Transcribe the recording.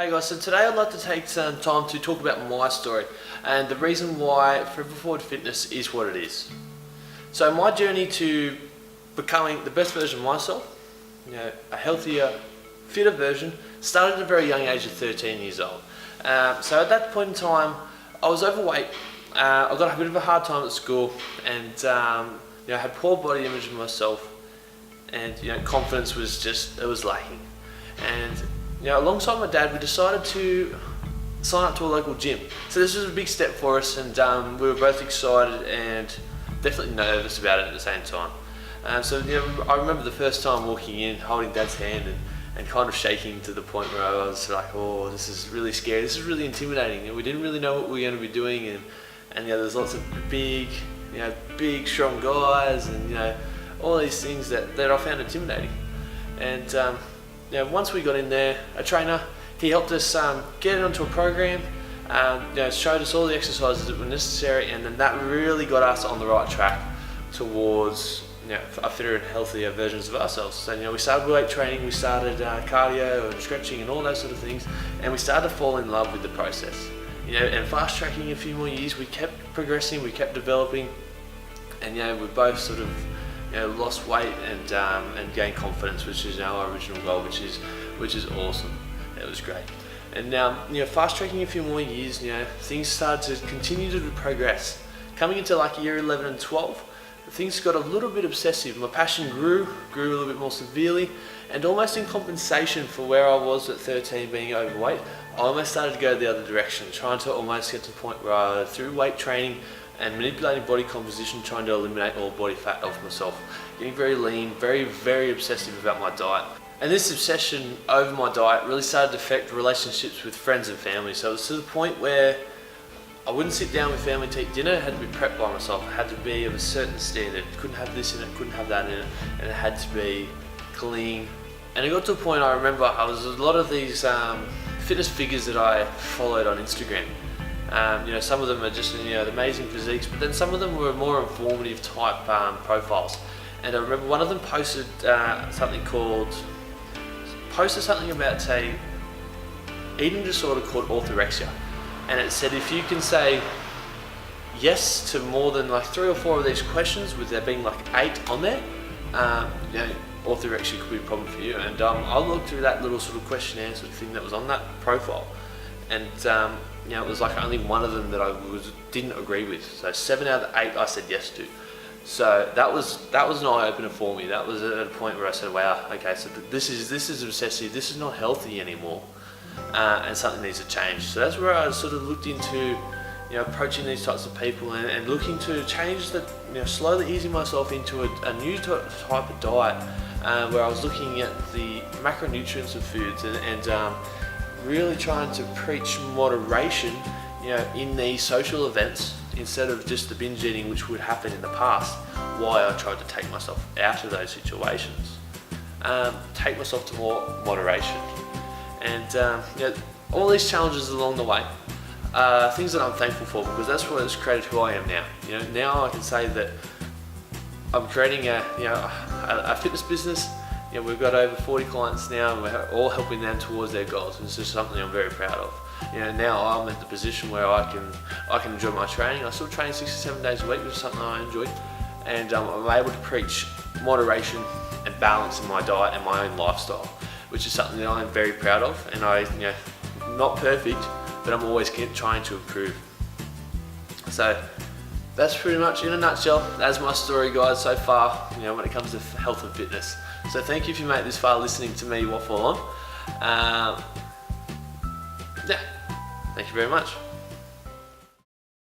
Hey guys, so today I'd like to take some time to talk about my story and the reason why Forever Forward Fitness is what it is. So my journey to becoming the best version of myself, a healthier, fitter version, started at a very young age of 13 years old. So at that point in time, I was overweight. I got a bit of a hard time at school and had poor body image of myself, and confidence was it was lacking. And alongside my dad, we decided to sign up to a local gym. So this was a big step for us, and we were both excited and definitely nervous about it at the same time. I remember the first time walking in, holding Dad's hand and kind of shaking to the point where I was like, oh, this is really scary, this is really intimidating. And we didn't really know what we were going to be doing, and there's lots of big, strong guys, and all these things that I found intimidating. And once we got in there, a trainer, he helped us get onto a program, showed us all the exercises that were necessary, and then that really got us on the right track towards a fitter and healthier versions of ourselves. So we started weight training, we started cardio and stretching and all those sort of things, and we started to fall in love with the process. And fast tracking a few more years, we kept progressing, we kept developing, and we both sort of lost weight and gained confidence, which is our original goal, which is awesome. It was great. And now, fast tracking a few more years, things started to continue to progress. Coming into like year 11 and 12, things got a little bit obsessive. My passion grew a little bit more severely, and almost in compensation for where I was at 13 being overweight, I almost started to go the other direction, trying to almost get to the point where I, through weight training and manipulating body composition, trying to eliminate all body fat off myself, getting very lean, very, very obsessive about my diet. And this obsession over my diet really started to affect relationships with friends and family. So it was to the point where I wouldn't sit down with family to eat dinner. It had to be prepped by myself. It had to be of a certain standard. Couldn't have this in it, couldn't have that in it, and it had to be clean. And it got to a point, I remember, I was a lot of these fitness figures that I followed on Instagram. Some of them are just the amazing physiques, but then some of them were more informative type profiles. And I remember one of them posted something about a eating disorder called orthorexia, and it said if you can say yes to more than like 3 or 4 of these questions, with there being like 8 on there, orthorexia could be a problem for you. And I looked through that little sort of questionnaire sort of thing that was on that profile, and it was like only one of them that I didn't agree with. So 7 out of the 8 I said yes to. So that was an eye opener for me. That was at a point where I said, wow, okay, so this is obsessive. This is not healthy anymore, and something needs to change. So that's where I sort of looked into approaching these types of people and looking to change that, slowly easing myself into a new type of diet, where I was looking at the macronutrients of foods and really trying to preach moderation, in these social events, instead of just the binge eating which would happen in the past. Why I tried to take myself out of those situations, take myself to more moderation, and all these challenges along the way, things that I'm thankful for, because that's what has created who I am now. Now I can say that I'm creating a fitness business. We've got over 40 clients now, and we're all helping them towards their goals, and this is something I'm very proud of. Now I'm at the position where I can enjoy my training. I still train 6 to 7 days a week, which is something I enjoy, and I'm able to preach moderation and balance in my diet and my own lifestyle, which is something that I'm very proud of. And not perfect, but I'm always trying to improve. So that's pretty much in a nutshell. That's my story, guys, so far, when it comes to health and fitness. So thank you if you made it this far listening to me waffle on. Thank you very much.